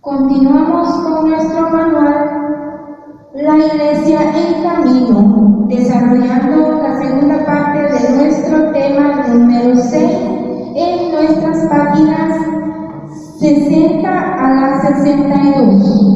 Continuamos con nuestro manual, La Iglesia en Camino, desarrollando la segunda parte de nuestro tema número 6 en nuestras páginas 60 a la 62.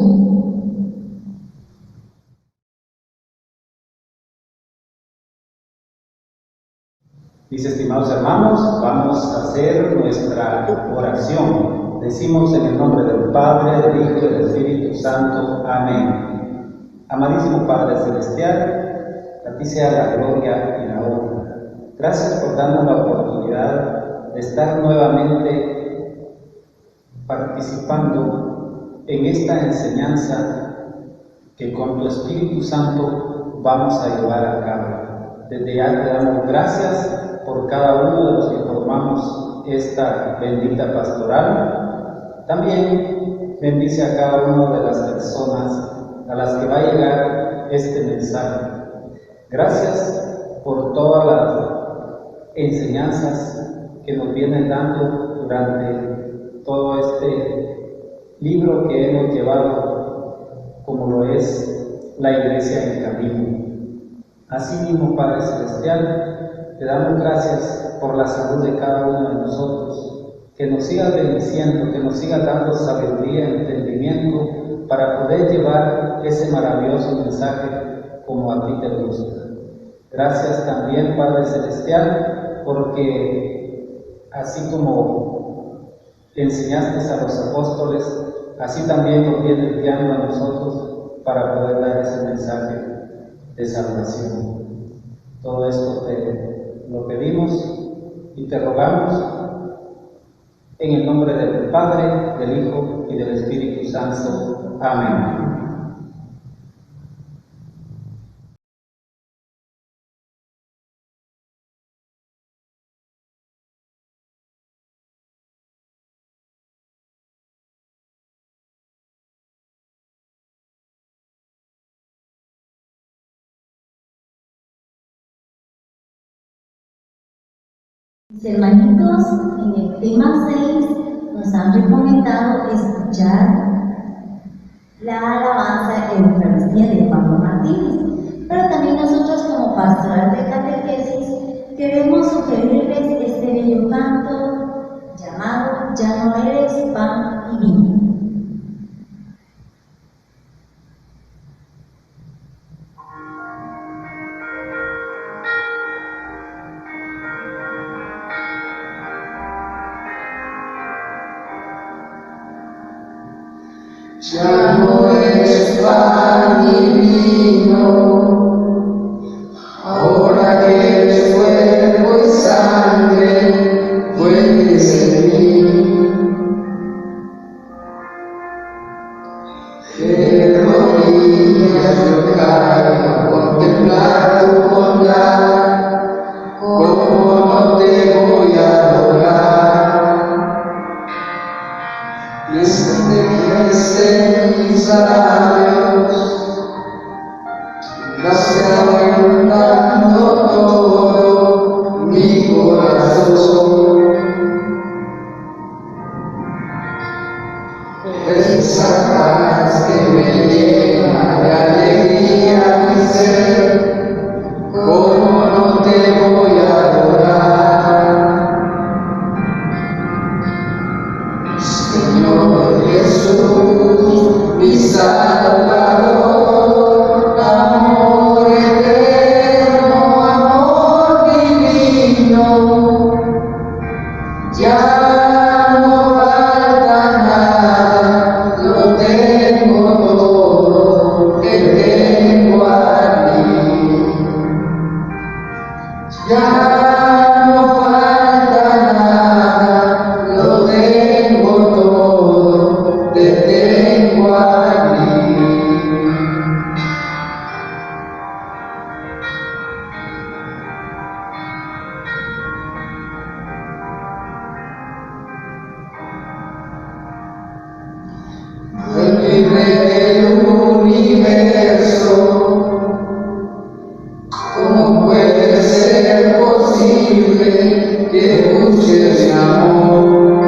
Mis estimados hermanos, vamos a hacer nuestra oración. Decimos en el nombre del Padre, del Hijo y del Espíritu Santo. Amén. Amadísimo Padre Celestial, a ti sea la gloria y la honra. Gracias por darnos la oportunidad de estar nuevamente participando en esta enseñanza que con tu Espíritu Santo vamos a llevar a cabo. Desde ya te damos gracias por cada uno de los que formamos esta bendita pastoral. También bendice a cada una de las personas a las que va a llegar este mensaje. Gracias por todas las enseñanzas que nos vienen dando durante todo este libro que hemos llevado, como lo es la Iglesia en Camino. Asimismo, Padre Celestial, te damos gracias por la salud de cada uno de nosotros, que nos sigas bendiciendo, que nos sigas dando sabiduría y entendimiento para poder llevar ese maravilloso mensaje como a ti te gusta. Gracias también, Padre Celestial, porque así como enseñaste a los apóstoles, así también nos vienes guiando a nosotros para poder dar ese mensaje de salvación. Todo esto te lo pedimos y te rogamos en el nombre del Padre, del Hijo y del Espíritu Santo. Amén. Mis hermanitos, en el tema 6 nos han recomendado escuchar la alabanza Eucaristía de Pablo Martínez, pero también nosotros como pastoral de catequesis queremos sugerirles este bello canto llamado Ya no eres pan y vino. Ya no eres pan ni vino, ahora que eres cuerpo y sangre, vuelves en mí. De rodillas yo caigo a contemplar tu bondad, como no te voy a adorar. Desde mis labios, gracias aumentando todo mi corazón. Esa que me llena de alegría mi ser, como no te voy a adorar. Señor Jesús, mi Salvador, amor eterno, amor divino, ya no falta nada, lo tengo todo, te tengo a ti. Ya no falta nada, lo tengo todo, te tengo a ti. El Rey del universo, ¿cómo puede ser posible que busques mi amor?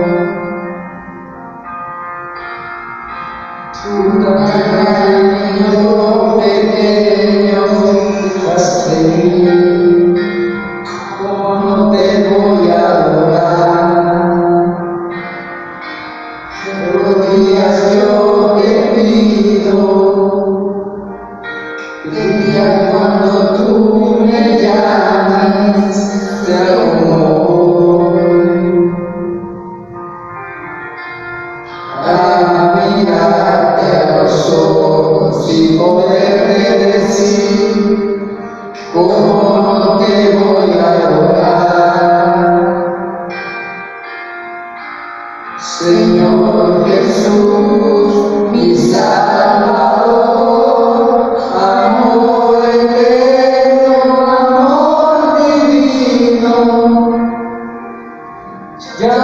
Señor Jesús, mi Salvador, amor eterno, amor divino, ya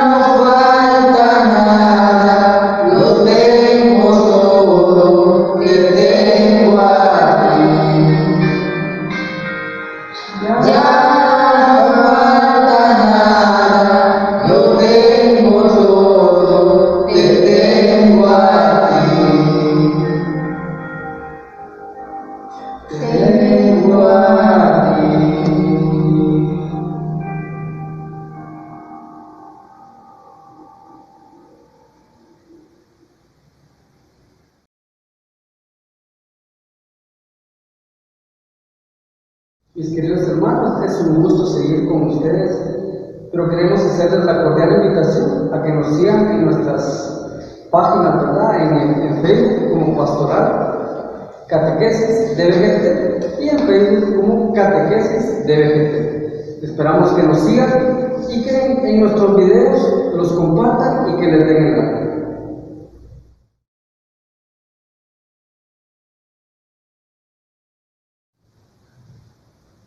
no falta nada, lo tengo todo, te tengo a ti. Ya no falta nada, lo tengo todo, te tengo a ti. Te tengo a ti. Mis queridos hermanos, es un gusto seguir con ustedes, pero queremos hacerles la cordial invitación a que nos sigan en nuestras páginas, ¿verdad? En Facebook como Pastoral Catequesis de BGT y en Facebook como Catequesis de BGT. Esperamos que nos sigan y que en nuestros videos los compartan y que les den el like.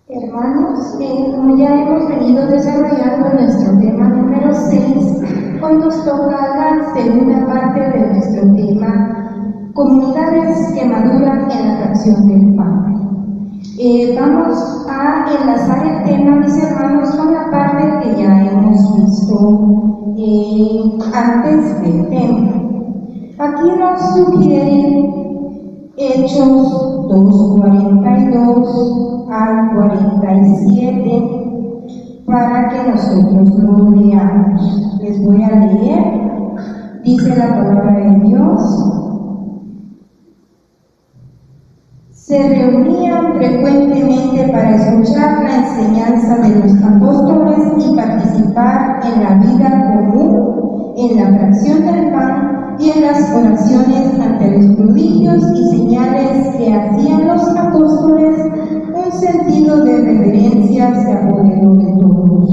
Hermanos, como ya hemos venido desarrollando nuestro tema número 6, hoy nos toca la segunda parte de nuestro tema, comunidades que maduran en la fracción del pan. Vamos a enlazar el tema, mis hermanos, con la parte que ya hemos visto antes del tema. Aquí nos sugiere Hechos 2:42 al 47 para que nosotros lo leamos. Les voy a leer. Dice la palabra de Dios: se reunían frecuentemente para escuchar la enseñanza de los apóstoles y participar en la vida común, en la fracción del pan y en las oraciones ante los prodigios y señales que hacían los apóstoles. Un sentido de reverencia se apoderó de todos.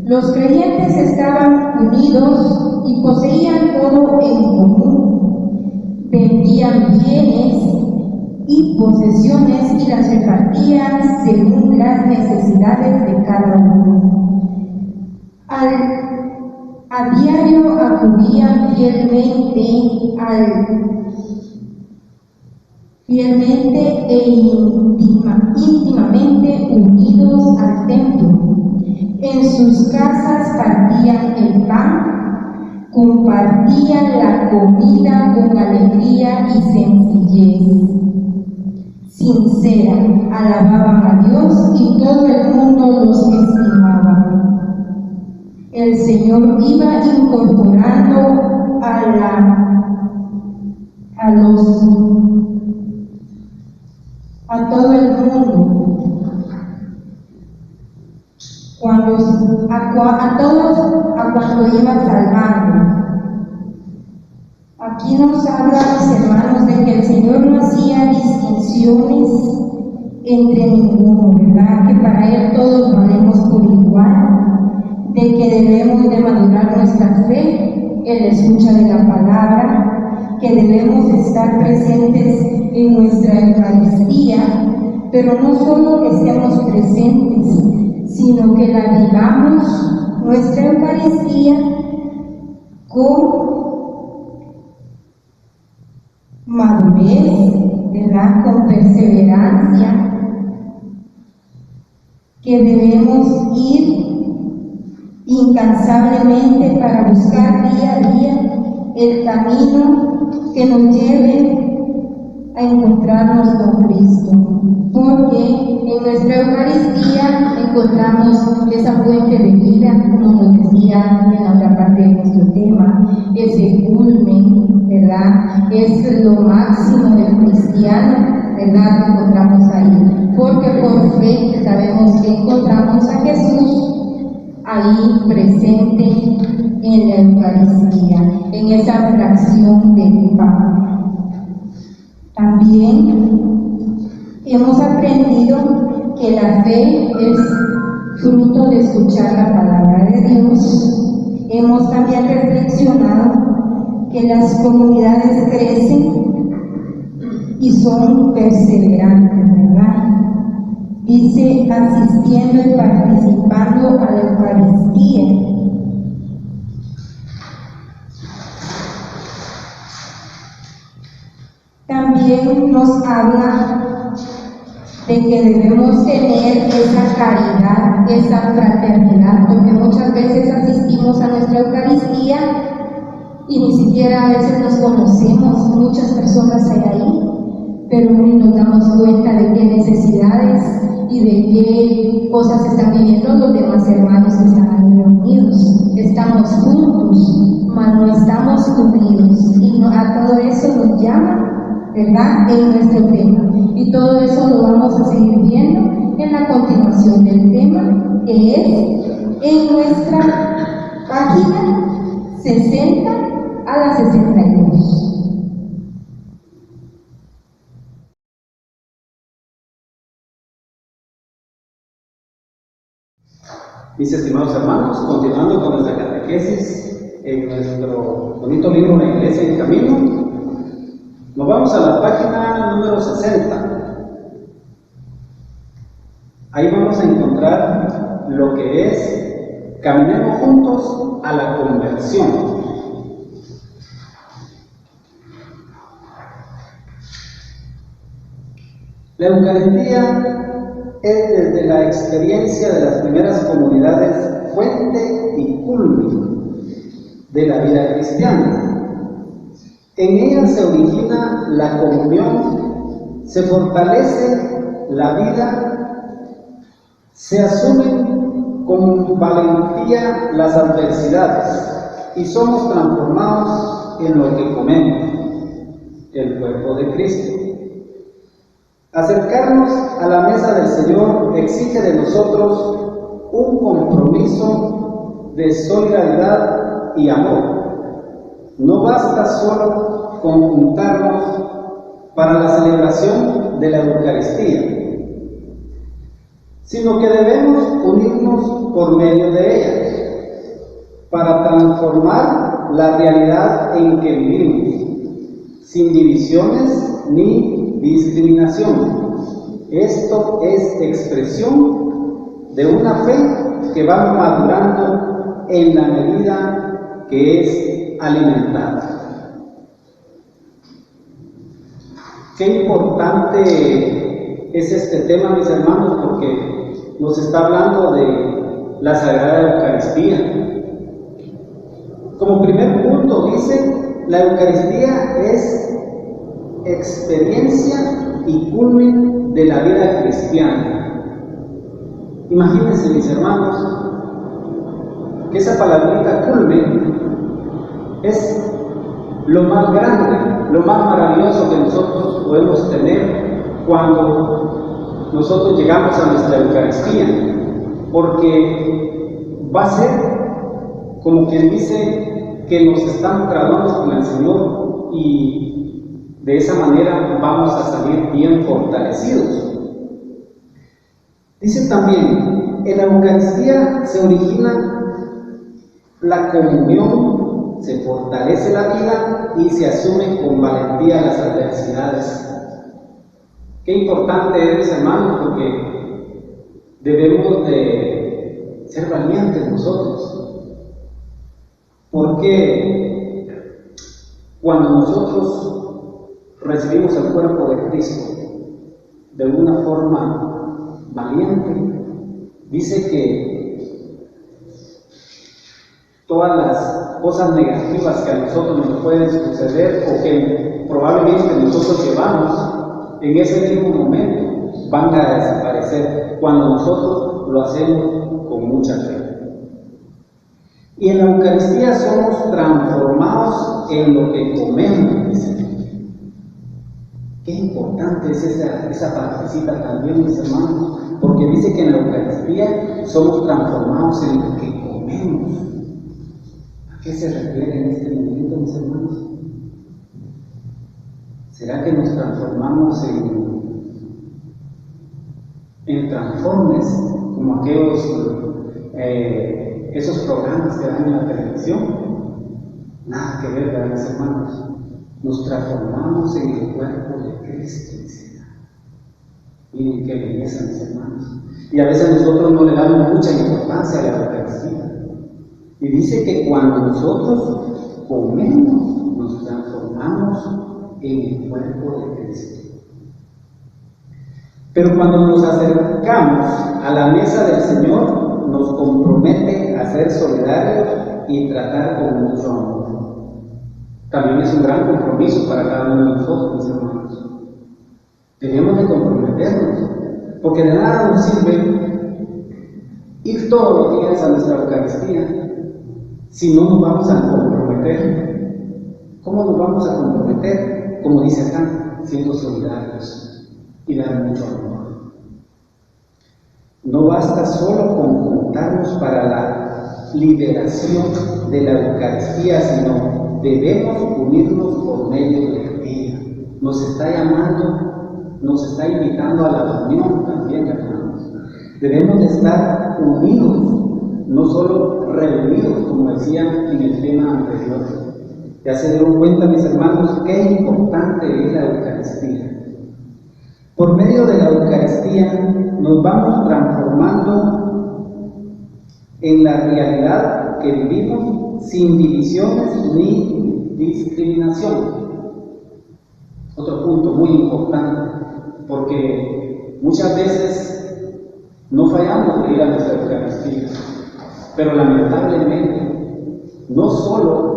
Los creyentes estaban unidos y poseían todo en común. Vendían bienes y posesiones y las repartían según las necesidades de cada uno. A diario acudían fielmente e íntimamente unidos al templo. En sus casas partían el pan, compartían la comida con alegría y sencillez sincera, alababan a Dios y todo el mundo los estimaba. El Señor iba incorporando a todo el mundo, cuando iba salvando. Aquí nos habla, mis hermanos, de que el Señor no hacía distinciones entre ninguno, ¿verdad? Que para Él todos valemos por igual, de que debemos de madurar nuestra fe en la escucha de la palabra, que debemos estar presentes en nuestra Eucaristía, pero no solo que estemos presentes, sino que la vivamos, nuestra Eucaristía, con madurez, ¿verdad? Con perseverancia, que debemos ir incansablemente para buscar día a día el camino que nos lleve a encontrarnos con Cristo, porque en nuestra Eucaristía encontramos esa fuente de vida, como nos decía en la otra parte de nuestro tema, ese culmen, ¿verdad? Es lo máximo del cristiano, ¿verdad? Que encontramos ahí, porque por fe sabemos que encontramos a Jesús ahí presente en la Eucaristía, en esa fracción del pan. También hemos aprendido que la fe es fruto de escuchar la palabra de Dios. Hemos también reflexionado que las comunidades crecen y son perseverantes, ¿verdad? Dice, asistiendo y participando a la Eucaristía. También nos habla de que debemos tener esa caridad, esa fraternidad, porque muchas veces asistimos a nuestra Eucaristía y ni siquiera a veces nos conocemos, muchas personas hay ahí, pero ni nos damos cuenta de qué necesidades y de qué cosas están viviendo los demás hermanos que están ahí reunidos. Estamos juntos, mas no estamos unidos, y a todo eso nos llama, ¿verdad?, en nuestro tema. Y todo eso lo vamos a seguir viendo en la continuación del tema, que es en nuestra página 60 a la 62. Mis estimados hermanos, continuando con nuestra catequesis en nuestro bonito libro La Iglesia en Camino, nos vamos a la página número 60. Ahí vamos a encontrar lo que es Caminemos juntos a la conversión. La Eucaristía es desde la experiencia de las primeras comunidades fuente y culmen de la vida cristiana. En ella se origina la comunión, se fortalece la vida, se asumen con valentía las adversidades y somos transformados en lo que comemos, el cuerpo de Cristo. Acercarnos a la mesa del Señor exige de nosotros un compromiso de solidaridad y amor. No basta solo con juntarnos para la celebración de la Eucaristía, sino que debemos unirnos por medio de ella para transformar la realidad en que vivimos, sin divisiones ni discriminación. Esto es expresión de una fe que va madurando en la medida que es alimentada. Qué importante es este tema, mis hermanos, porque nos está hablando de la Sagrada Eucaristía. Como primer punto dice, la Eucaristía es experiencia y culmen de la vida cristiana. Imagínense, mis hermanos, que esa palabrita culmen es lo más grande, lo más maravilloso que nosotros podemos tener cuando nosotros llegamos a nuestra Eucaristía, porque va a ser como quien dice que nos estamos graduando con el Señor y de esa manera vamos a salir bien fortalecidos. Dice también, en la Eucaristía se origina la comunión, se fortalece la vida y se asume con valentía las adversidades. Qué importante es, hermanos, porque debemos de ser valientes nosotros. Porque cuando nosotros recibimos el cuerpo de Cristo de una forma valiente, dice que todas las cosas negativas que a nosotros nos pueden suceder o que probablemente nosotros llevamos, en ese mismo momento van a desaparecer cuando nosotros lo hacemos con mucha fe. Y en la Eucaristía somos transformados en lo que comemos, dice. Qué importante es esa partecita también, mis hermanos, porque dice que en la Eucaristía somos transformados en lo que comemos. ¿A qué se refiere en este momento, mis hermanos? ¿Será que nos transformamos en transformes, como aquellos esos programas que dan en la televisión? Nada que ver, ¿verdad, mis hermanos? Nos transformamos en el cuerpo de Cristo, dice. Miren qué belleza, mis hermanos. Y a veces nosotros no le damos mucha importancia a la Eucaristía. Y dice que cuando nosotros comemos, nos transformamos en el cuerpo de Cristo. Pero cuando nos acercamos a la mesa del Señor, nos compromete a ser solidarios y tratar con mucho amor. También es un gran compromiso para cada uno de nosotros, mis hermanos. Tenemos que comprometernos, porque de nada nos sirve ir todos los días a nuestra Eucaristía si no nos vamos a comprometer. ¿Cómo nos vamos a comprometer? Como dice acá, siendo solidarios y dar mucho amor. No basta solo con juntarnos para la liberación de la Eucaristía, sino debemos unirnos por medio de ella. Nos está llamando, nos está invitando a la unión también, hermanos. Debemos de estar unidos, no solo reunidos, como decía en el tema anterior. Ya se dieron cuenta, mis hermanos, qué importante es la Eucaristía. Por medio de la Eucaristía nos vamos transformando en la realidad que vivimos sin divisiones ni discriminación. Otro punto muy importante, porque muchas veces no fallamos de ir a nuestra Eucaristía, pero lamentablemente no solo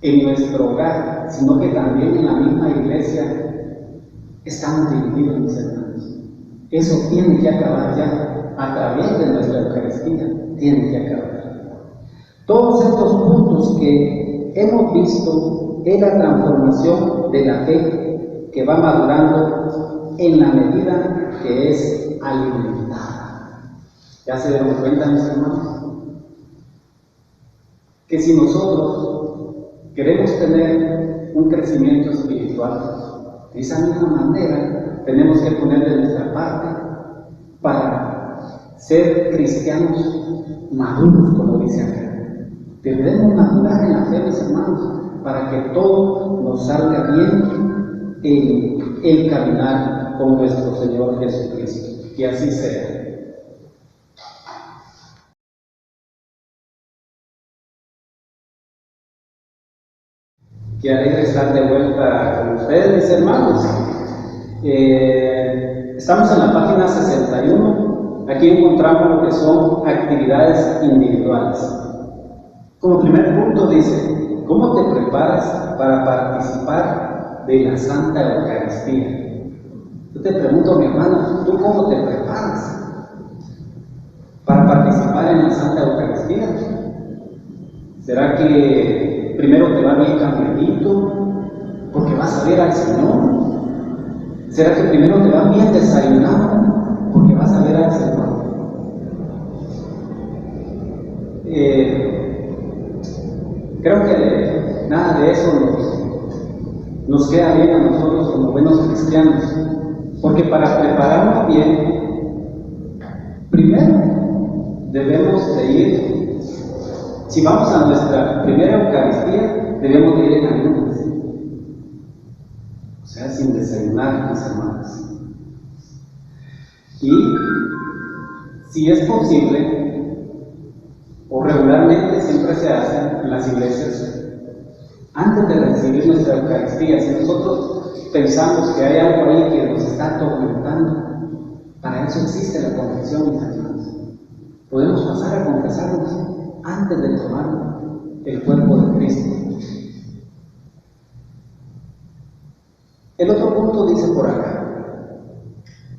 en nuestro hogar, sino que también en la misma iglesia estamos divididos, mis hermanos. Eso tiene que acabar ya a través de nuestra Eucaristía, tiene que acabar. Todos estos puntos que hemos visto es la transformación de la fe que va madurando en la medida que es alimentada. ¿Ya se dieron cuenta, mis hermanos? Que si nosotros queremos tener un crecimiento espiritual, de esa misma manera tenemos que poner de nuestra parte para ser cristianos maduros, como dice acá. Debemos madurar en la fe, mis hermanos, para que todo nos salga bien en el caminar con nuestro Señor Jesucristo. Que así sea. Qué alegre estar de vuelta con ustedes, mis hermanos. Estamos en la página 61. Aquí encontramos lo que son actividades individuales. Como primer punto dice, ¿cómo te preparas para participar de la Santa Eucaristía? Yo te pregunto, mi hermano, ¿tú cómo te preparas para participar en la Santa Eucaristía? ¿Será que primero te va bien cambiadito porque vas a ver al Señor? ¿Será que primero te va bien desayunado porque vas a ver al Señor? Creo que nada de eso nos queda bien a nosotros como buenos cristianos, porque para prepararnos bien, primero debemos de ir, si vamos a nuestra primera Eucaristía, debemos de ir en ayunas, o sea, sin desayunar, mis hermanos. Y si es posible, o regularmente siempre se hace en las iglesias, antes de recibir nuestra Eucaristía, si nosotros pensamos que hay algo ahí que nos está atormentando, para eso existe la confesión, mis hermanos. Podemos pasar a confesarnos antes de tomar el cuerpo de Cristo. El otro punto dice por acá: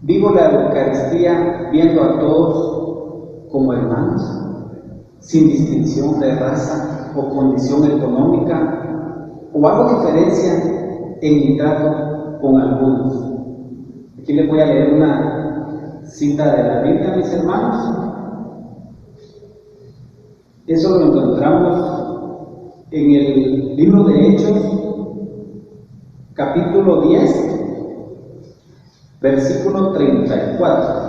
vivo la Eucaristía viendo a todos como hermanos, sin distinción de raza o condición económica, o hago diferencia en mi trato con algunos. Aquí les voy a leer una cita de la Biblia, mis hermanos. Eso lo encontramos en el libro de Hechos, capítulo 10, versículo 34.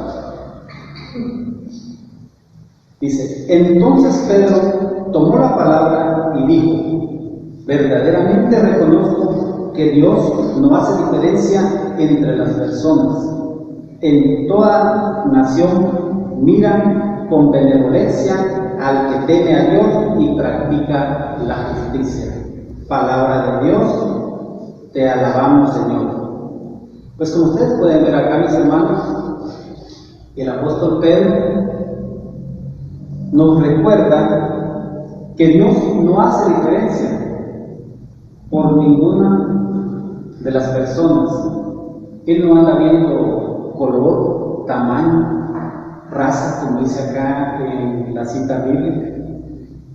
Dice: entonces Pedro tomó la palabra y dijo: verdaderamente reconozco que Dios no hace diferencia entre las personas. En toda nación miran con benevolencia al que teme a Dios y practica la justicia. Palabra de Dios, te alabamos, Señor. Pues como ustedes pueden ver acá, mis hermanos, el apóstol Pedro nos recuerda que Dios no hace diferencia por ninguna de las personas. Él no anda viendo color, tamaño, raza, como dice acá en la cita bíblica.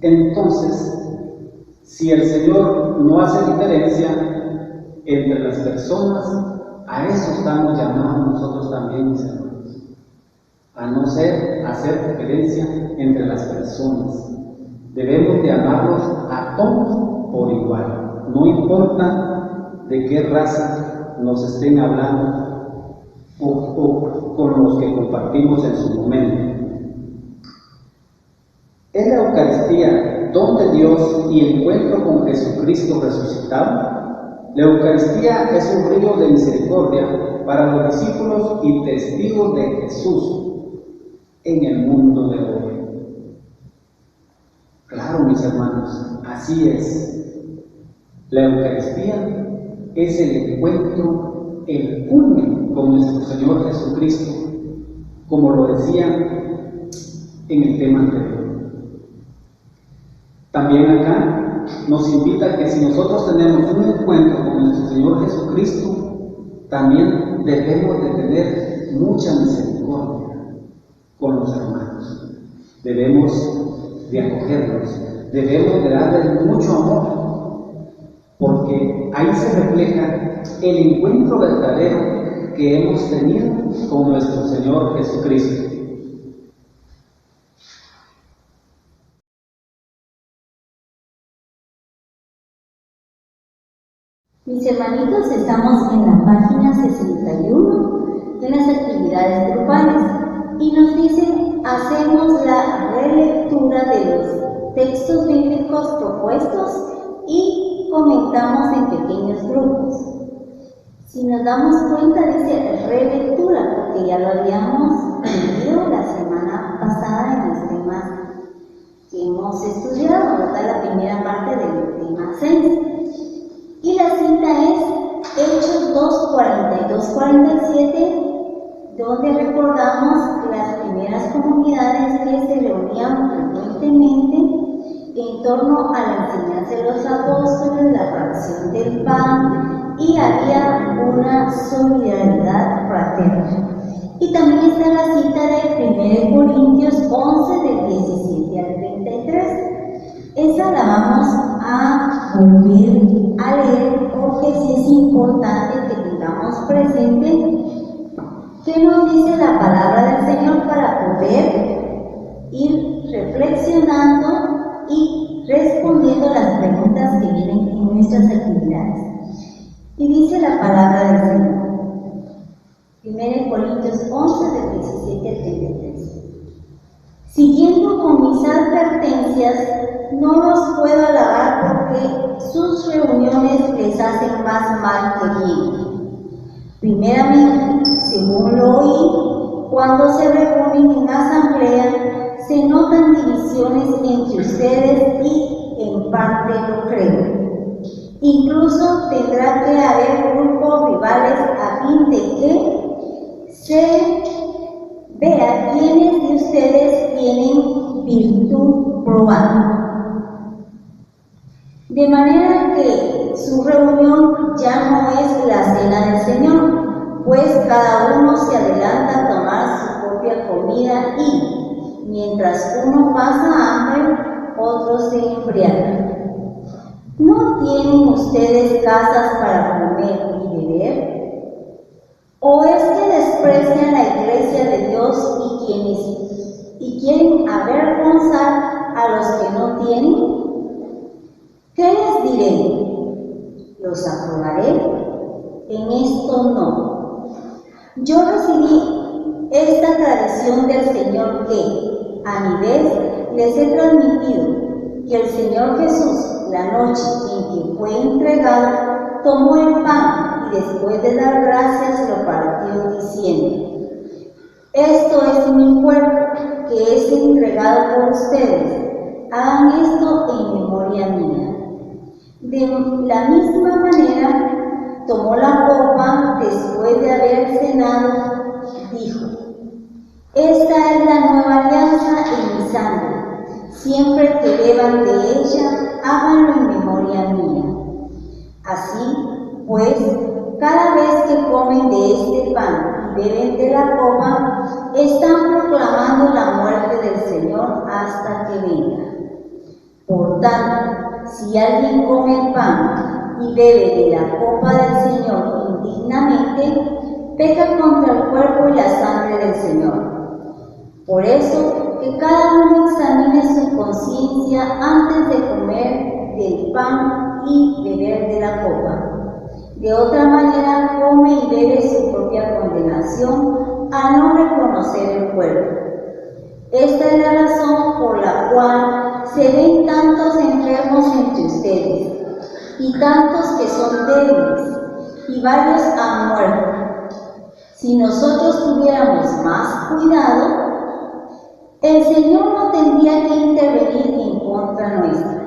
Entonces, si el Señor no hace diferencia entre las personas, a eso estamos llamados nosotros también, mis hermanos, a no hacer diferencia entre las personas. Debemos de amarlos a todos por igual, no importa de qué raza nos estén hablando o con los que compartimos en su momento. ¿Es la Eucaristía don de Dios y encuentro con Jesucristo resucitado? La Eucaristía es un río de misericordia para los discípulos y testigos de Jesús en el mundo de hoy. Claro, mis hermanos, así es. La Eucaristía es el encuentro, el culmen con nuestro Señor Jesucristo, como lo decía en el tema anterior. También acá nos invita a que si nosotros tenemos un encuentro con nuestro Señor Jesucristo, también debemos de tener mucha misericordia con los hermanos. Debemos de acogerlos, debemos de darles mucho amor, porque ahí se refleja el encuentro verdadero que hemos tenido con nuestro Señor Jesucristo. Mis hermanitos, estamos en la página 61 de las actividades grupales y nos dicen: hacemos la relectura de los textos bíblicos propuestos y comentamos en pequeños grupos. Si nos damos cuenta, dice relectura, porque ya lo habíamos leído la semana pasada en los temas que hemos estudiado, ¿verdad? La primera parte del tema 6. Y la cita es Hechos 2, 42, 47, donde recordamos las primeras comunidades que se reunían frecuentemente en torno a la enseñanza de los apóstoles, la fracción del pan, y había una solidaridad fraterna. Y también está la cita de 1 Corintios 11, del 17 al 33. Esa la vamos a volver a leer porque sí es importante que tengamos presente qué nos dice la palabra del Señor para poder ir reflexionando y respondiendo las preguntas que vienen en nuestras actividades. Y dice la palabra del Señor, 1 Corintios 11, del 17 al 33. Siguiendo con mis advertencias, no los puedo alabar porque sus reuniones les hacen más mal que bien. Primeramente, según lo oí, cuando se reúnen en asamblea, se notan divisiones entre ustedes y en parte lo creo. Incluso tendrá que haber grupos rivales a fin de que se vea quiénes de ustedes tienen virtud probada. De manera que su reunión ya no es la cena del Señor, pues cada uno se adelanta a tomar su propia comida y, mientras uno pasa hambre, otro se embriaga. ¿No tienen ustedes casas para comer y beber? ¿O es que desprecian la iglesia de Dios y quieren avergonzar a los que no tienen? ¿Qué les diré? ¿Los aprobaré? En esto no. Yo recibí esta tradición del Señor que, a mi vez, les he transmitido, que el Señor Jesús, la noche en que fue entregado, tomó el pan y después de dar gracias lo partió diciendo: esto es mi cuerpo que es entregado por ustedes, hagan esto en memoria mía. De la misma manera, tomó la copa después de haber cenado, dijo: esta es la nueva alianza en mi sangre. Siempre que beban de ella, háganlo en memoria mía. Así, pues, cada vez que comen de este pan y beben de la copa, están proclamando la muerte del Señor hasta que venga. Por tanto, si alguien come el pan y bebe de la copa del Señor indignamente, peca contra el cuerpo y la sangre del Señor. Por eso, que cada uno examine su conciencia antes de comer del pan y beber de la copa. De otra manera, come y bebe su propia condenación a no reconocer el cuerpo. Esta es la razón por la cual se ven tantos enfermos entre ustedes, y tantos que son débiles, y varios han muerto. Si nosotros tuviéramos más cuidado, el Señor no tendría que intervenir en contra nuestra.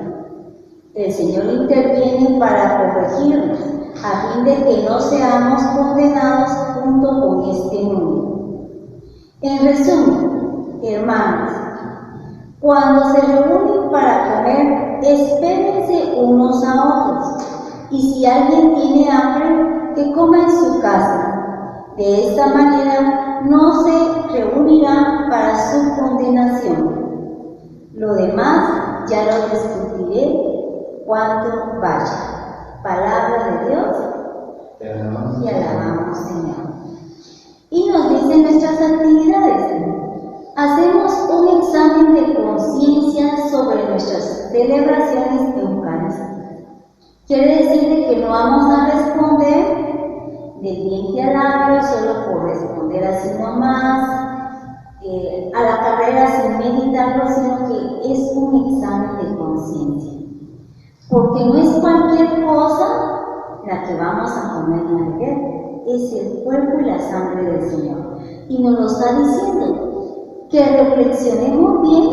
El Señor interviene para corregirnos, a fin de que no seamos condenados junto con este mundo. En resumen, hermanos, cuando se reúnen para comer, espérense unos a otros, y si alguien tiene hambre, que coma en su casa. De esta manera no se reunirán para su condenación. Lo demás ya lo discutiré cuando vaya. Palabra de Dios. Y alabamos, Señor. Y nos dicen nuestras actividades. Hacemos un examen de conciencia sobre nuestras celebraciones eucarísticas. Quiere decir que no vamos a responder de diente a labio solo por responder así nomás, a la carrera sin meditarlo, sino que es un examen de conciencia. Porque no es cualquier cosa la que vamos a comer y a beber, es el cuerpo y la sangre del Señor. Y nos lo está diciendo, que reflexionemos bien,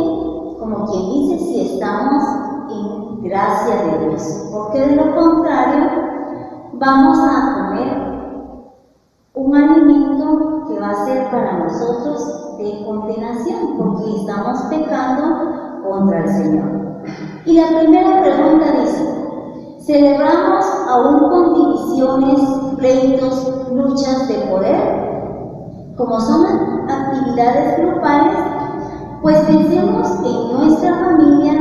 como quien dice, si estamos en gracia de Dios. Porque de lo contrario, vamos a comer un alimento que va a ser para nosotros de condenación, porque estamos pecando contra el Señor. Y la primera pregunta dice: ¿celebramos aún con divisiones, pleitos, luchas de poder? Como son actividades grupales, pues pensemos en nuestra familia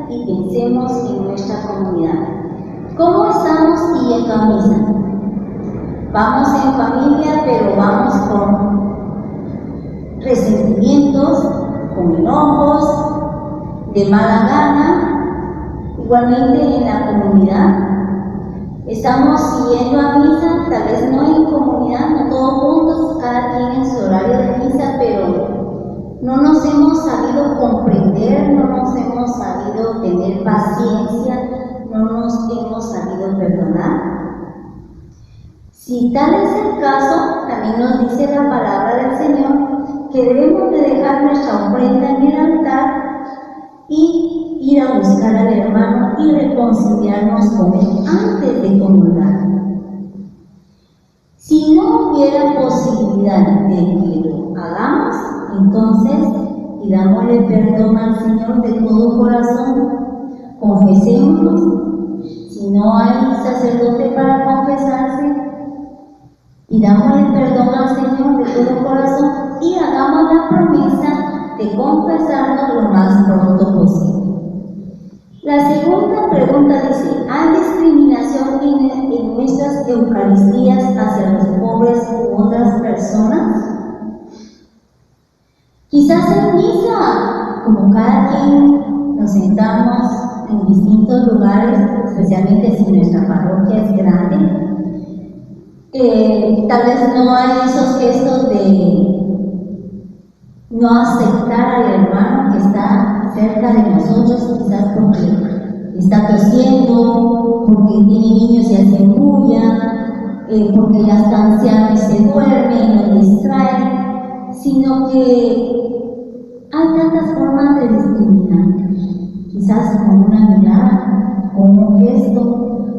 y pensemos en nuestra comunidad. ¿Cómo estamos y en camisa? Vamos en familia, pero vamos con resentimientos, con enojos, de mala gana. Igualmente en la comunidad, estamos siguiendo a misa, tal vez no en comunidad, no todos juntos, cada quien en su horario de misa, pero no nos hemos sabido comprender, no nos hemos sabido tener paciencia, no nos hemos sabido perdonar. Si tal es el caso, también nos dice la palabra del Señor que debemos de dejar nuestra ofrenda en el altar y ir a buscar al hermano y reconciliarnos con él antes de comulgar. Si no hubiera posibilidad de que lo hagamos, entonces pidámosle perdón al Señor de todo corazón, confesémonos Si no hay sacerdote para confesarse, pidámosle perdón al Señor de todo corazón y hagamos la promesa de confesarnos lo más pronto posible. La segunda pregunta dice, ¿hay discriminación en nuestras Eucaristías hacia los pobres u otras personas? Quizás en misa, como cada quien nos sentamos en distintos lugares, especialmente si nuestra parroquia es grande, tal vez no hay esos gestos de no aceptar al hermano que está cerca de nosotros, quizás porque está tosiendo, porque tiene niños y hace bulla, porque ya está anciano y se duerme y nos distrae, sino que hay tantas formas de discriminar, quizás con una mirada, con un gesto,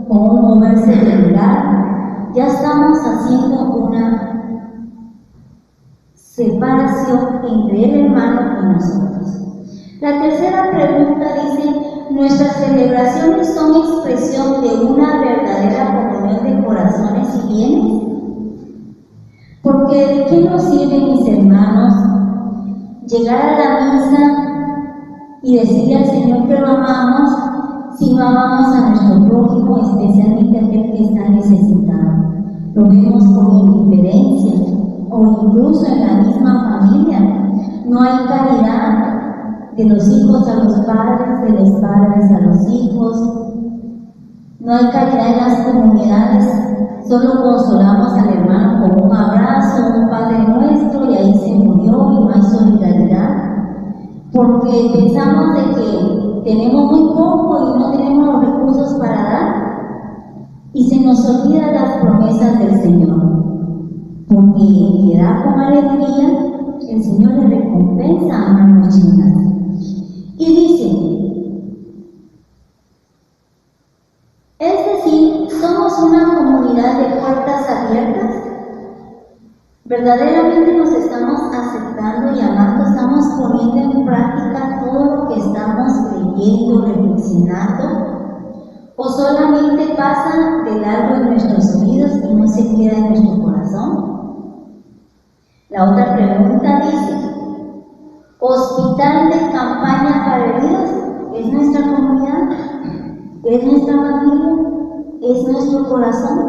con un moverse del lugar. Ya estamos haciendo una separación entre el hermano y nosotros. La tercera pregunta dice, ¿nuestras celebraciones son expresión de una verdadera comunión de corazones y bienes? Porque ¿de qué nos sirve, mis hermanos, llegar a la misa y decirle al Señor que lo amamos si no amamos a nuestro prójimo, especialmente aquel que está necesitado? Lo vemos con indiferencia o incluso en la misma familia. No hay caridad de los hijos a los padres, de los padres a los hijos. No hay caridad en las comunidades. Solo consolamos al hermano con un abrazo, un Padre Nuestro, y ahí se murió y no hay solidaridad. Porque pensamos de que tenemos muy poco y no tenemos los recursos para dar. Y se nos olvidan las promesas del Señor, porque el que da con alegría, el Señor le recompensa a manos llenas. Y dice, es decir, somos una comunidad de puertas abiertas. Verdaderamente nos estamos aceptando y amando, estamos poniendo en práctica todo lo que estamos leyendo, reflexionando. ¿O solamente pasa de largo en nuestros oídos y no se queda en nuestro corazón? La otra pregunta dice, ¿hospital de campaña para heridos es nuestra comunidad? ¿Es nuestra familia? ¿Es nuestro corazón?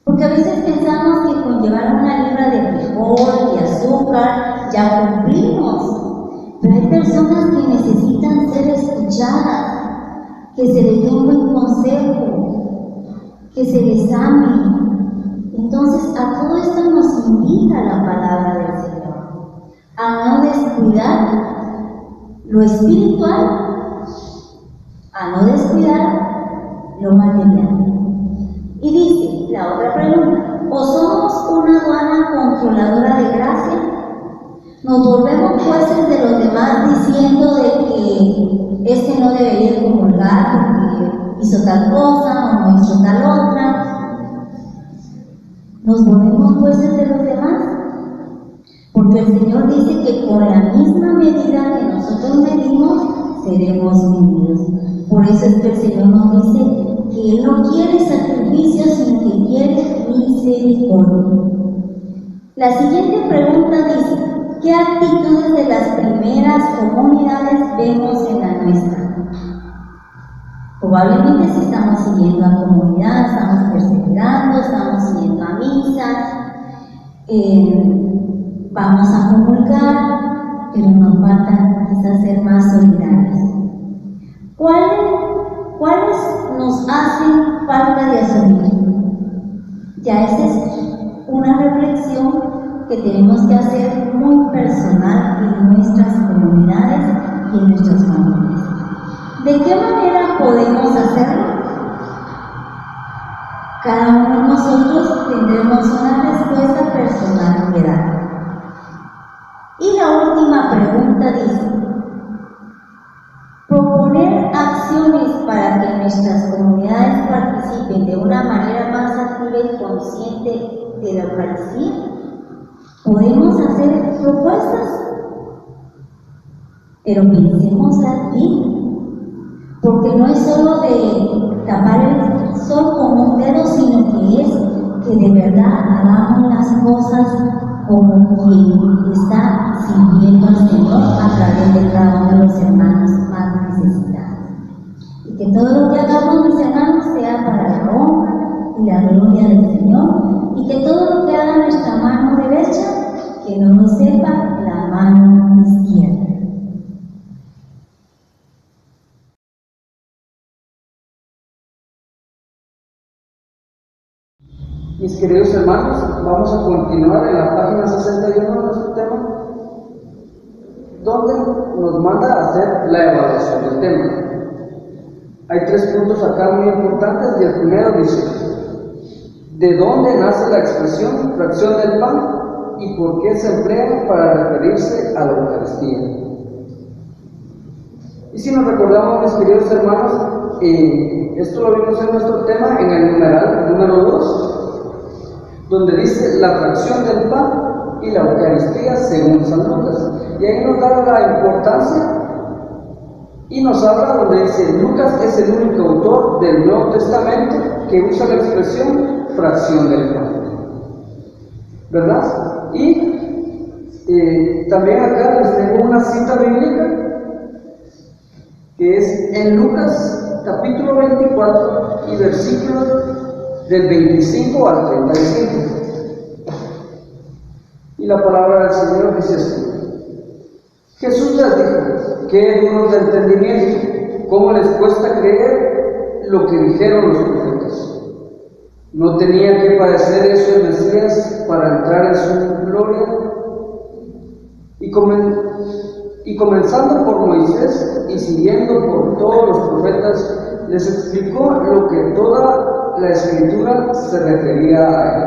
Porque a veces pensamos que con llevar una libra de frijol y azúcar ya cumplimos, pero hay personas que necesitan ser escuchadas, que se les dé un buen consejo, que se les ame. Entonces, a todo esto nos invita la palabra del Señor, a no descuidar lo espiritual, a no descuidar lo material. Y dice la otra pregunta, ¿o somos una aduana controladora de gracia? ¿Nos volvemos jueces de los demás diciendo de que este no debería comulgar porque hizo tal cosa o no hizo tal otra? ¿Nos volvemos jueces de los demás? Porque el Señor dice que con la misma medida que nosotros medimos, seremos medidos. Por eso es que el Señor nos dice que Él no quiere sacrificios, sino que quiere misericordia. La siguiente pregunta dice, ¿qué actitudes de las primeras comunidades vemos en la nuestra? Probablemente si estamos siguiendo a comunidad, estamos perseverando, estamos yendo a misa, vamos a comulgar, pero nos falta quizás ser más solidarios. ¿Cuáles nos hacen falta de asumir? Ya esa es una reflexión que tenemos que hacer muy personal en nuestras comunidades y en nuestras familias. ¿De qué manera podemos hacerlo? Cada uno de nosotros tendremos una respuesta personal que dar. Y la última pregunta dice, proponer acciones para que nuestras comunidades participen de una manera más activa y consciente de la Eucaristía. ¿Podemos hacer propuestas? Pero pensemos aquí, porque no es solo de tapar el sol con un dedo, sino que es que de verdad hagamos las cosas como quien está sirviendo al Señor a través de cada uno de los hermanos más necesitados. Y que todo lo que hagamos, mis hermanos, sea para la honra y la gloria del Señor, y que todo lo que haga nuestra mano derecha, que no lo sepa la mano izquierda. Mis queridos hermanos, vamos a continuar en la página 61 de nuestro tema, donde nos manda a hacer la evaluación del tema. Hay 3 puntos acá muy importantes, y el primero dice: ¿de dónde nace la expresión fracción del pan y por qué se emplea para referirse a la Eucaristía? Y si nos recordamos, mis queridos hermanos, esto lo vimos en nuestro tema en el numeral número 2, donde dice la fracción del pan y la Eucaristía según San Lucas. Y ahí nos da la importancia y nos habla donde dice: Lucas es el único autor del Nuevo Testamento que usa la expresión fracción del pan, ¿verdad? Y también acá les tengo una cita bíblica que es en Lucas capítulo 24 y versículos del 25 al 35. Y la palabra del Señor dice así: Jesús les dijo: qué duros de entendimiento, cómo les cuesta creer lo que dijeron los profetas. ¿No tenía que padecer eso el Mesías para entrar en su gloria? Y comenzando por Moisés y siguiendo por todos los profetas, les explicó lo que toda la Escritura se refería a él.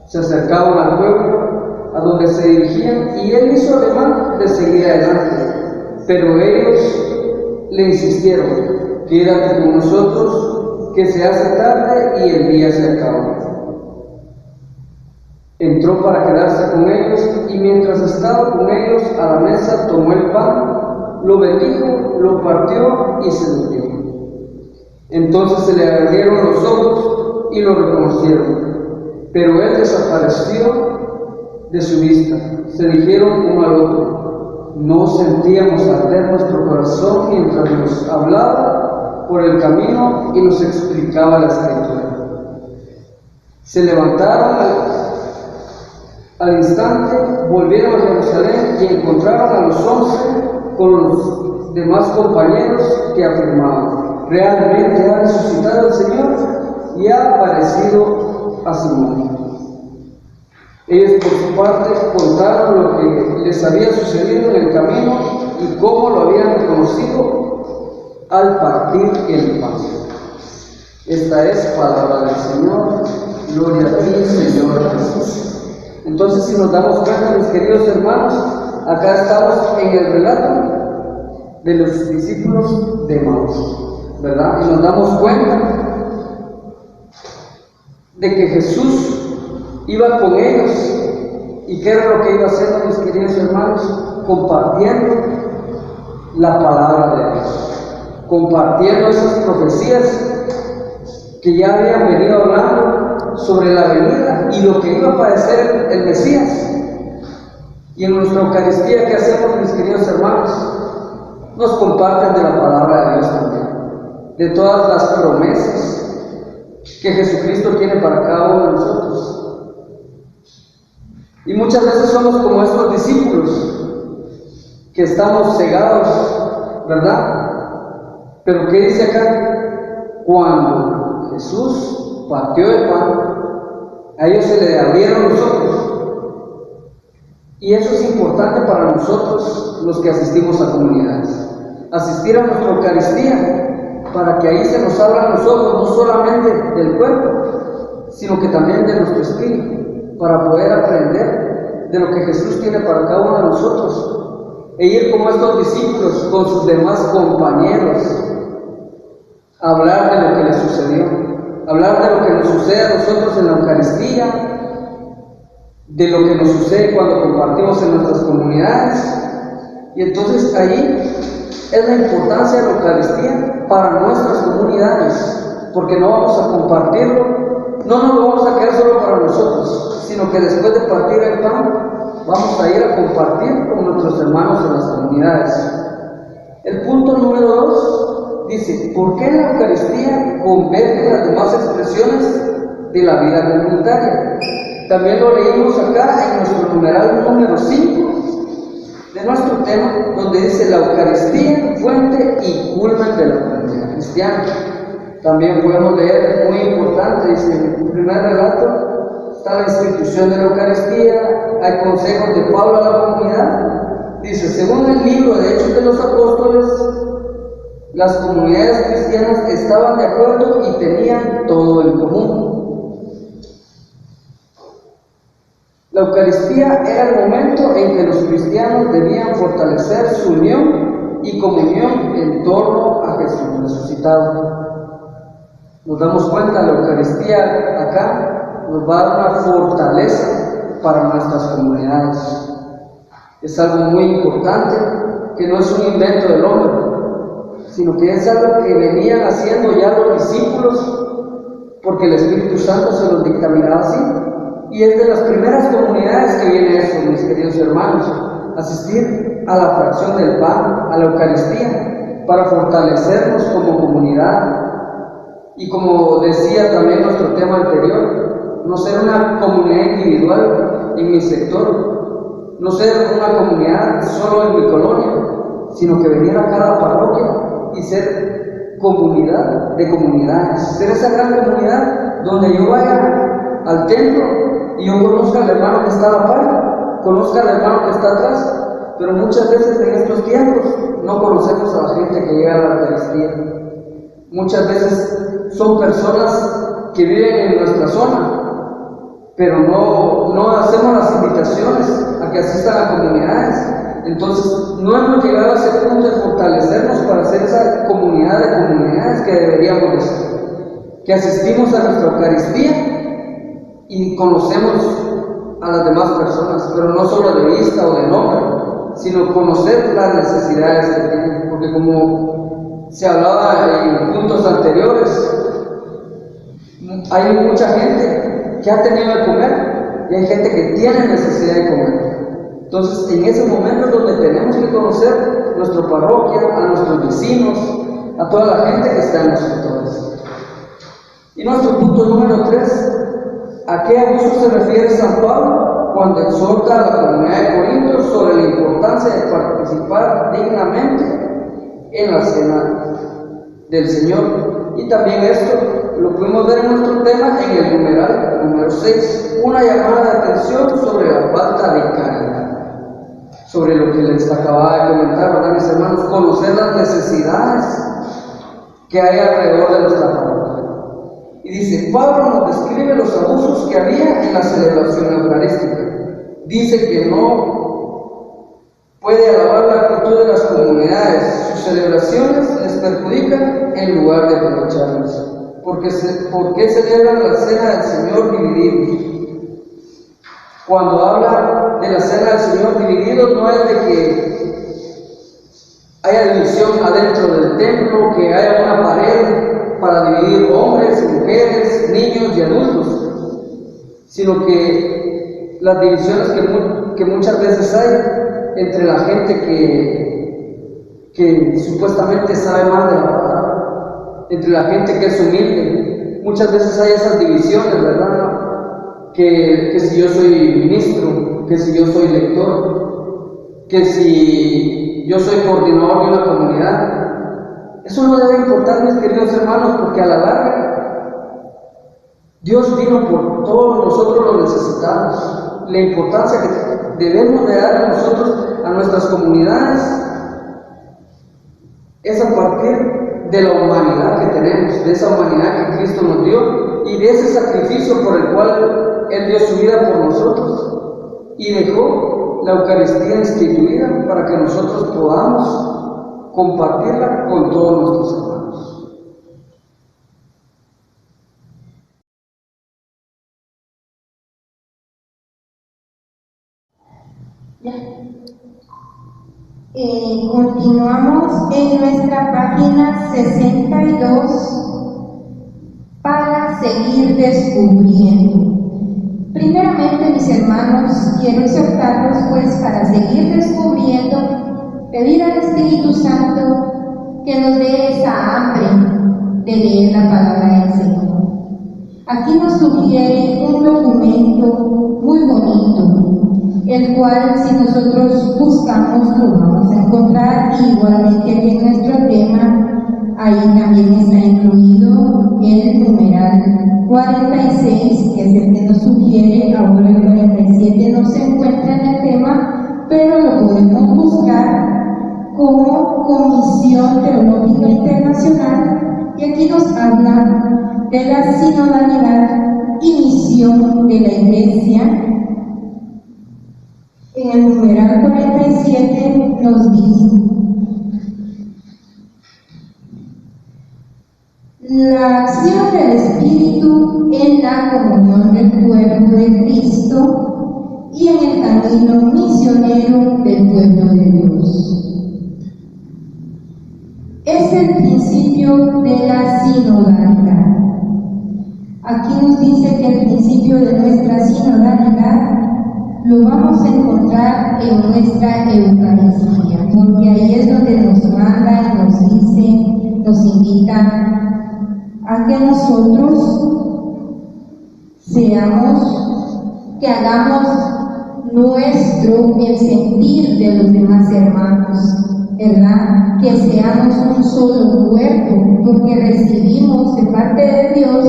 Se acercaban al pueblo a donde se dirigían, y él hizo ademán de seguir adelante, pero ellos le insistieron: quédate con nosotros, que se hace tarde y el día se acaba. Entró para quedarse con ellos, y mientras estaba con ellos a la mesa, tomó el pan, lo bendijo, lo partió y se lo dio. Entonces se le abrieron los ojos y lo reconocieron, pero él desapareció de su vista. Se dijeron uno al otro: ¿no sentíamos arder nuestro corazón mientras nos hablaba por el camino y nos explicaba la Escritura? Se levantaron al instante, volvieron a Jerusalén y encontraron a los 11 con los demás compañeros, que afirmaban: realmente ha resucitado el Señor y ha aparecido a Simón. Ellos por su parte contaron lo que les había sucedido en el camino y cómo lo habían reconocido al partir el pan. Esta es palabra del Señor. Gloria a ti, Señor Jesús. Entonces, si nos damos cuenta, mis queridos hermanos, acá estamos en el relato de los discípulos de Emaús, ¿verdad? Y nos damos cuenta de que Jesús iba con ellos. ¿Y qué era lo que iba haciendo, mis queridos hermanos? Compartiendo la palabra de Dios, compartiendo esas profecías que ya habían venido hablando sobre la venida y lo que iba a padecer el Mesías. Y en nuestra Eucaristía, ¿qué hacemos, mis queridos hermanos? Nos comparten de la palabra de Dios también, de todas las promesas que Jesucristo tiene para cada uno de nosotros. Y muchas veces somos como estos discípulos que estamos cegados, ¿verdad? Pero ¿qué dice acá? Cuando Jesús partió el pan, a ellos se le abrieron los ojos. Y eso es importante para nosotros, los que asistimos a comunidades. Asistir a nuestra Eucaristía, para que ahí se nos abran los ojos, no solamente del cuerpo, sino que también de nuestro espíritu, para poder aprender de lo que Jesús tiene para cada uno de nosotros, e ir como estos discípulos con sus demás compañeros, a hablar de lo que les sucedió, hablar de lo que nos sucede a nosotros en la Eucaristía, de lo que nos sucede cuando compartimos en nuestras comunidades. Y entonces ahí es la importancia de la Eucaristía, para nuestras comunidades, porque no vamos a compartirlo, no nos lo vamos a quedar solo para nosotros, sino que después de partir el pan, vamos a ir a compartir con nuestros hermanos en las comunidades. El punto número 2 dice, ¿por qué en la Eucaristía convergen las demás expresiones de la vida comunitaria? También lo leímos acá en nuestro numeral número 5 de nuestro tema, donde dice la Eucaristía, fuente y culmen de la comunidad cristiana. También podemos leer, muy importante, dice en el primer relato, está la institución de la Eucaristía, hay consejos de Pablo a la comunidad. Dice, según el libro de Hechos de los Apóstoles, las comunidades cristianas estaban de acuerdo y tenían todo en común. La Eucaristía era el momento en que los cristianos debían fortalecer su unión y comunión en torno a Jesús resucitado. Nos damos cuenta, la Eucaristía acá nos va a dar una fortaleza para nuestras comunidades. Es algo muy importante, que no es un invento del hombre, sino que es algo que venían haciendo ya los discípulos, porque el Espíritu Santo se los dictaminaba así. Y es de las primeras comunidades que viene eso, mis queridos hermanos, asistir a la fracción del pan, a la Eucaristía, para fortalecernos como comunidad. Y como decía también nuestro tema anterior, no ser una comunidad individual en mi sector, no ser una comunidad solo en mi colonia, sino que venir a cada parroquia y ser comunidad de comunidades, ser esa gran comunidad donde yo vaya al templo y yo conozca al hermano que está a la par, conozca al hermano que está atrás, pero muchas veces en estos tiempos no conocemos a la gente que llega a la Eucaristía. Muchas veces son personas que viven en nuestra zona, pero no hacemos las invitaciones a que asistan a comunidades. Entonces no hemos llegado a ese punto de fortalecernos para ser esa comunidad de comunidades que deberíamos de ser, que asistimos a nuestra Eucaristía y conocemos a las demás personas, pero no solo de vista o de nombre, sino conocer las necesidades que tienen, porque como se hablaba en puntos anteriores, hay mucha gente que ha tenido de comer y hay gente que tiene necesidad de comer. Entonces, en ese momento es donde tenemos que conocer nuestra parroquia, a nuestros vecinos, a toda la gente que está en los sectores. Y nuestro punto número 3, ¿a qué abuso se refiere San Pablo cuando exhorta a la comunidad de Corintios sobre la importancia de participar dignamente en la cena del Señor? Y también esto lo pudimos ver en nuestro tema en el numeral número 6, una llamada de atención sobre la falta de caridad, sobre lo que les acababa de comentar, ¿verdad, mis hermanos? Conocer las necesidades que hay alrededor de nuestra parroquia. Y dice, Pablo nos describe los abusos que había en la celebración eucarística. Dice que no puede alabar la actitud de las comunidades, sus celebraciones les perjudican en lugar de aprovecharlas. ¿Por qué celebran la cena del Señor divididos? Cuando habla de la cena del Señor divididos, no es de que haya división adentro del templo, que haya una pared para dividir hombres, mujeres, niños y adultos, sino que las divisiones que muchas veces hay entre la gente que supuestamente sabe más de la palabra, entre la gente que es humilde, muchas veces hay esas divisiones, ¿verdad? Que si yo soy ministro, que si yo soy lector, que si yo soy coordinador de una comunidad. Eso no debe importar, mis queridos hermanos, porque a la larga Dios vino por todos nosotros lo necesitamos. La importancia que debemos de dar a nosotros, a nuestras comunidades, es a partir de la humanidad que tenemos, de esa humanidad que Cristo nos dio y de ese sacrificio por el cual Él dio su vida por nosotros y dejó la Eucaristía instituida para que nosotros podamos compartirla con todos nuestros hermanos. Ya. Continuamos en nuestra página 62 para seguir descubriendo. Primeramente, mis hermanos, quiero exhortarlos pues para seguir descubriendo, pedir al Espíritu Santo que nos dé esa hambre de leer la palabra del Señor. Aquí nos sugiere un documento muy bonito, el cual si nosotros buscamos lo vamos a encontrar, y igualmente aquí en nuestro tema, ahí también está incluido el numeral 46, que es el que nos sugiere. Ahora el 47 no se encuentra en el tema, pero lo podemos buscar como Comisión Teológica Internacional, y aquí nos habla de la sinodalidad y misión de la Iglesia. En el numeral 47 nos dice: la acción del Espíritu en la comunión del cuerpo de Cristo y en el camino misionero del pueblo de Dios. Es el principio de la sinodalidad. Aquí nos dice que el principio de nuestra sinodalidad lo vamos a encontrar en nuestra Eucaristía, porque ahí es donde nos manda y nos dice, nos invita a que nosotros que hagamos nuestro el sentir de los demás hermanos, ¿verdad? Que seamos un solo cuerpo, porque recibimos de parte de Dios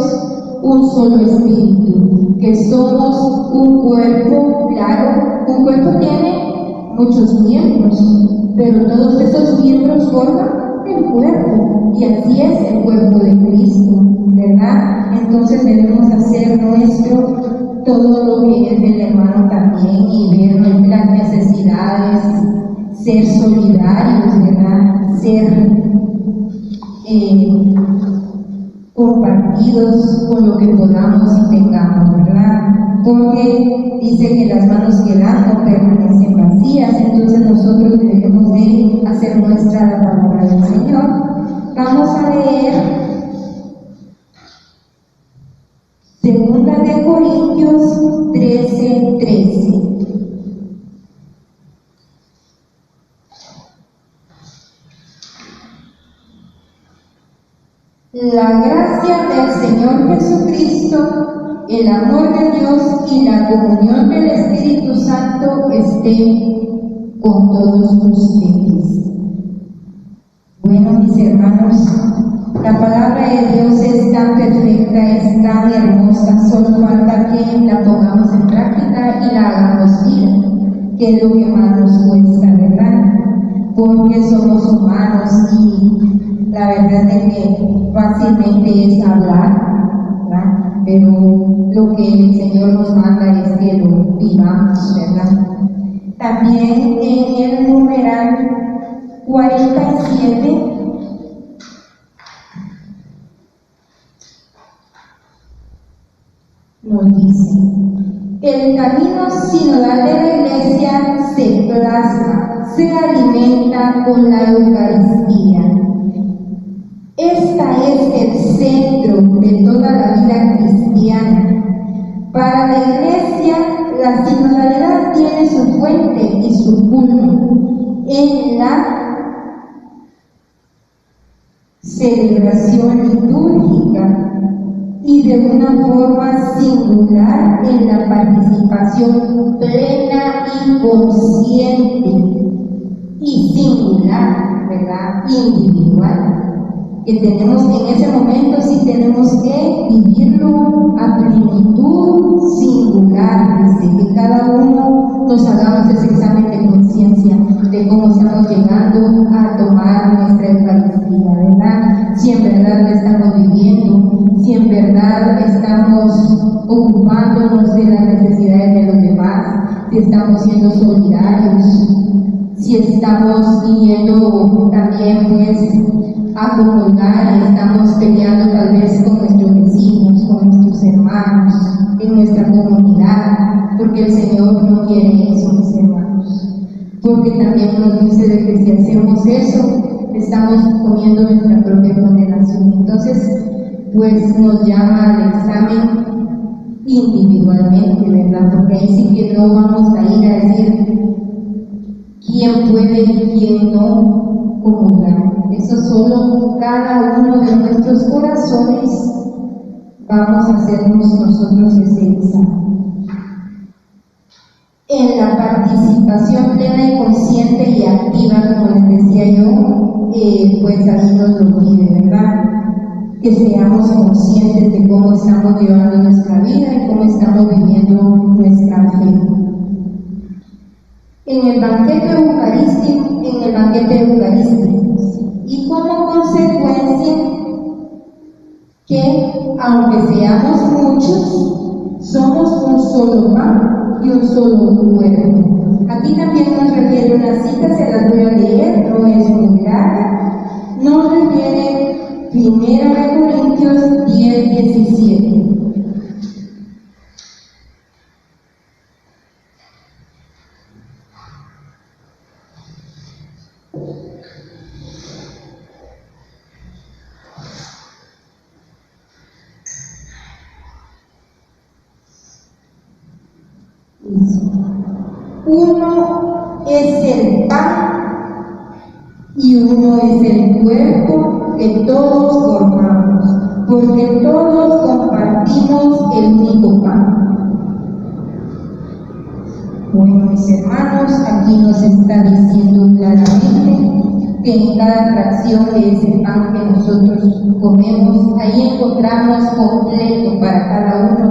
un solo espíritu, que somos un cuerpo. Claro, un cuerpo tiene muchos miembros, pero todos esos miembros forman el cuerpo, y así es el cuerpo de Cristo, ¿verdad? Entonces debemos hacer nuestro todo lo que es del hermano también, y ver las necesidades, ser solidarios, ¿verdad? Ser compartidos con lo que podamos y tengamos, ¿verdad? Porque dice que las manos que dan no permanecen vacías, entonces nosotros debemos de hacer nuestra la palabra del Señor. Vamos a leer 2 de Corintios 13:13. La gracia del Señor Jesucristo, el amor de Dios y la comunión del Espíritu Santo esté con todos ustedes. Bueno, mis hermanos, la palabra de Dios es tan perfecta, es tan hermosa, solo falta que la pongamos en práctica y la hagamos vida, que es lo que más nos cuesta, ¿verdad? Porque somos humanos y la verdad es que fácilmente es hablar, ¿verdad? Pero lo que el Señor nos manda es que lo vivamos, ¿verdad? También en el numeral 47 nos dice: el camino sinodal de la Iglesia se plasma, se alimenta con la Eucaristía. Esta es el centro de toda la vida cristiana. Para la Iglesia, la sinodalidad tiene su fuente y su culmen en la celebración litúrgica, y de una forma singular en la participación plena y consciente, y singular, ¿verdad? Individual, que tenemos en ese momento, sí tenemos que vivirlo a plenitud singular, desde que cada uno nos hagamos ese examen de conciencia de cómo estamos llegando a tomar nuestra Eucaristía, ¿verdad? Si en verdad lo estamos viviendo, si en verdad estamos ocupándonos de las necesidades de los demás, si estamos siendo solidarios, si estamos viniendo también pues a comulgar y estamos peleando tal vez con nuestros vecinos, con nuestros hermanos, en nuestra comunidad, porque el Señor no quiere eso, mis hermanos. porque también nos dice de que si hacemos eso, estamos comiendo nuestra propia condenación. Entonces, pues nos llama al examen individualmente, ¿verdad? Porque ahí sí que no vamos a ir a decir quién puede y quién no comulgar. Eso solo cada uno de nuestros corazones vamos a hacernos nosotros ese examen. En la participación plena y consciente y activa, como les decía yo, pues ahí nos lo pide, ¿verdad? Que seamos conscientes de cómo estamos llevando nuestra vida y cómo estamos viviendo nuestra fe. En el banquete eucarístico, y como consecuencia que, aunque seamos muchos, somos un solo pan y un solo cuerpo. Aquí también nos refiere una cita, se las voy a leer, no es muy larga, nos refiere 1 Corintios 10:17. Uno es el pan y uno es el cuerpo que todos formamos, porque todos compartimos el único pan. Bueno, mis hermanos, aquí nos está diciendo claramente que en cada fracción de ese pan que nosotros comemos, ahí encontramos completo para cada uno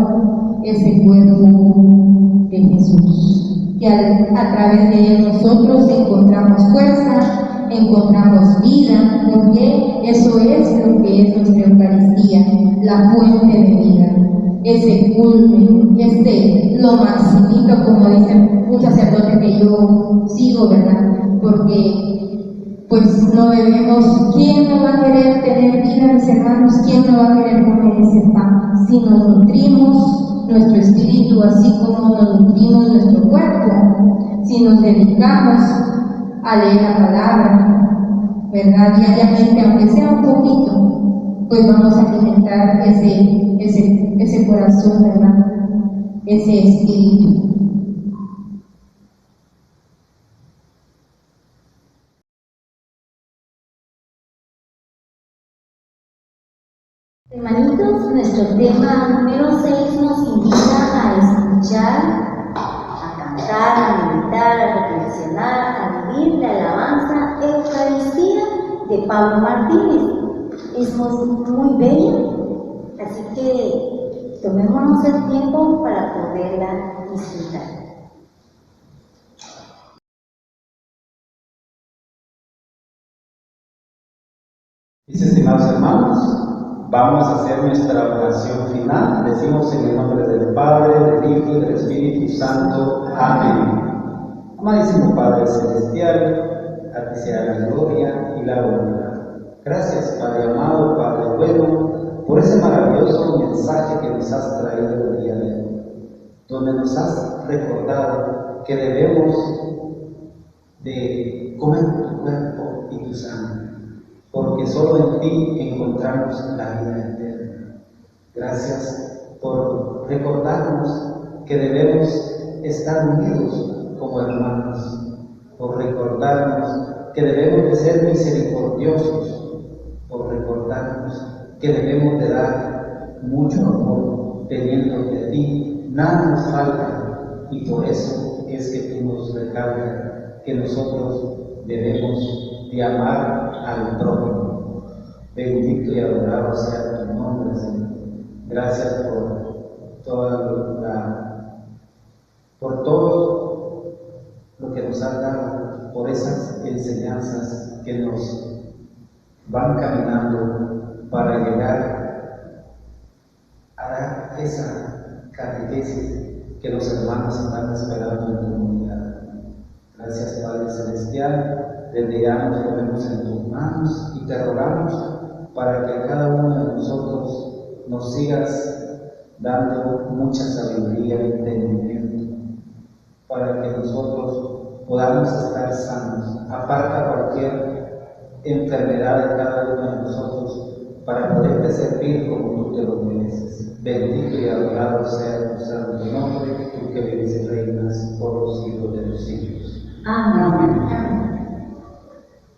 ese cuerpo de Jesús. Que a través de él nosotros encontramos fuerza, encontramos vida, porque eso es lo que es nuestra Eucaristía, la fuente de vida, ese culmen, lo maximito, como dicen un sacerdote que yo sigo, ¿verdad? Porque pues no debemos, ¿quién no va a querer tener vida, mis hermanos? ¿Quién no va a querer comer ese pan? Si nos nutrimos nuestro espíritu, así como nos nutrimos nuestro cuerpo, si nos dedicamos a leer la palabra, ¿verdad? Diariamente, aunque sea un poquito, pues vamos a alimentar ese corazón, ¿verdad? Ese espíritu. Hermanitos, nuestro tema número 6 nos invita a escuchar, a cantar, a meditar, a reflexionar, a vivir la alabanza Eucaristía de Pablo Martínez. Es muy bella, así que tomémonos el tiempo para poderla disfrutar. Mis estimados hermanos, vamos a hacer nuestra oración final. Decimos en el nombre del Padre, del Hijo y del Espíritu Santo. Amén. Amadísimo Padre Celestial, a ti sea la gloria y la honra. Gracias, Padre amado, Padre bueno, por ese maravilloso mensaje que nos has traído el día de hoy, donde nos has recordado que debemos de comer tu cuerpo y tu sangre, porque solo en ti encontramos la vida eterna. Gracias por recordarnos que debemos estar unidos como hermanos, por recordarnos que debemos de ser misericordiosos, por recordarnos que debemos de dar mucho amor, teniendo de ti nada nos falta, y por eso es que tú nos recalcas que nosotros debemos de amar al prójimo. Bendito y adorado sea tu nombre, Señor. Gracias por todo lo que nos has dado, por esas enseñanzas que nos van caminando para llegar a dar esa catequesis que los hermanos están esperando en tu comunidad. Gracias, Padre Celestial. Desde ya nos ponemos en tus manos y te rogamos para que a cada uno de nosotros nos sigas dando mucha sabiduría y entendimiento, para que nosotros podamos estar sanos. Aparta cualquier enfermedad de cada uno de nosotros para poderte servir como tú te lo mereces. Bendito y adorado sea tu santo nombre, tú que vives y reinas por los siglos de los siglos. Amén.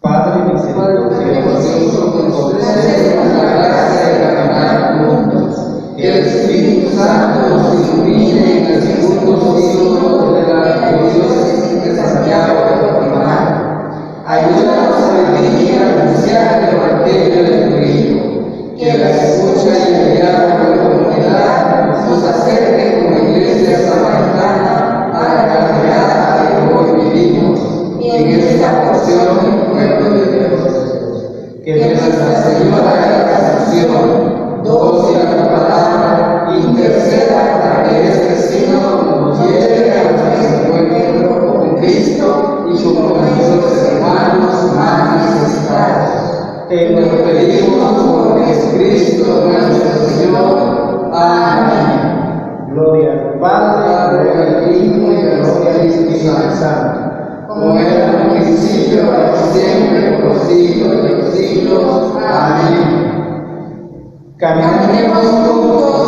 Padre misericordioso, concédenos la gracia de caminar juntos, que el Espíritu Santo nos ilumine en el segundo siglo de la diócesis de Santiago de Guatemala. Ayúdanos a vivir y anunciar el Evangelio de Cristo, que la escucha y el diálogo de la comunidad nos acerquen como iglesia samaritana a la realidad que hoy vivimos y en esta porción del pueblo de Dios. Que Nuestra Señora de la Asunción, dócil a la palabra, interceda para que este signo nos lleve a nuestro encuentro con Cristo y con nuestros hermanos más necesitados. Te lo pedimos por Jesucristo nuestro Señor. Amén. gloria al Padre, Gloria al Hijo y gloria al Espíritu Santo, como era en un principio, ahora y siempre, por los siglos de los siglos. Amén. Caminemos juntos